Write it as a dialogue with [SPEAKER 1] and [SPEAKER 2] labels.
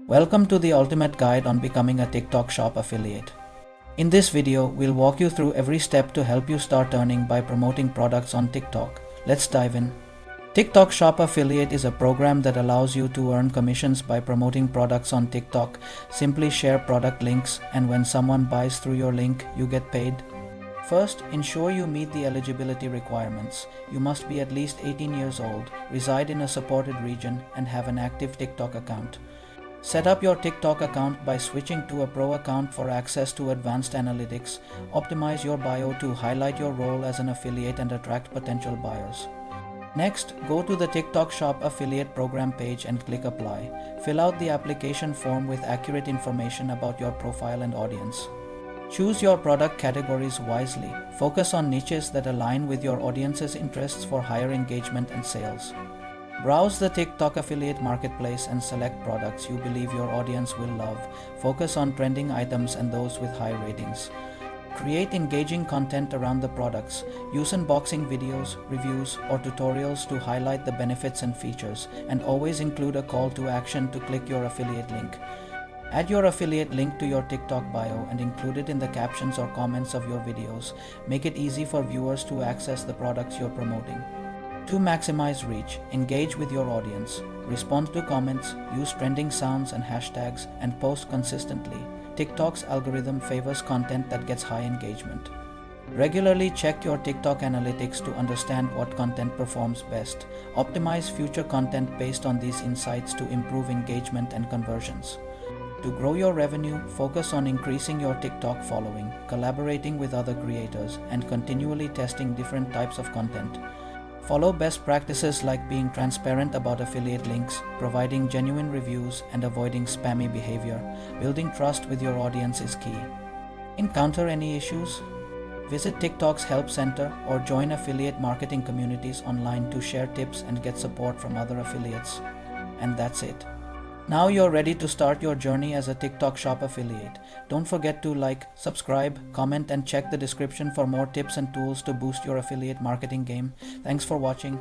[SPEAKER 1] Welcome to the ultimate guide on becoming a TikTok Shop affiliate. In this video, we'll walk you through every step to help you start earning by promoting products on TikTok. Let's dive in. TikTok Shop Affiliate is a program that allows you to earn commissions by promoting products on TikTok. Simply share product links, and when someone buys through your link, you get paid. First, ensure you meet the eligibility requirements. You must be at least 18 years old, reside in a supported region, and have an active TikTok account. Set up your TikTok account by switching to a pro account for access to advanced analytics. Optimize your bio to highlight your role as an affiliate and attract potential buyers. Next, go to the TikTok Shop Affiliate Program page and click Apply. Fill out the application form with accurate information about your profile and audience. Choose your product categories wisely. Focus on niches that align with your audience's interests for higher engagement and sales. Browse the TikTok affiliate marketplace and select products you believe your audience will love. Focus on trending items and those with high ratings. Create engaging content around the products. Use unboxing videos, reviews, or tutorials to highlight the benefits and features, and always include a call to action to click your affiliate link. Add your affiliate link to your TikTok bio and include it in the captions or comments of your videos. Make it easy for viewers to access the products you're promoting. To maximize reach, engage with your audience. Respond to comments, use trending sounds and hashtags, and post consistently. TikTok's algorithm favors content that gets high engagement. Regularly check your TikTok analytics to understand what content performs best. Optimize future content based on these insights to improve engagement and conversions. To grow your revenue, focus on increasing your TikTok following, collaborating with other creators, and continually testing different types of content. Follow best practices like being transparent about affiliate links, providing genuine reviews, and avoiding spammy behavior. Building trust with your audience is key. Encounter any issues? Visit TikTok's Help Center or join affiliate marketing communities online to share tips and get support from other affiliates. And that's it. Now you're ready to start your journey as a TikTok Shop affiliate. Don't forget to like, subscribe, comment, and check the description for more tips and tools to boost your affiliate marketing game. Thanks for watching.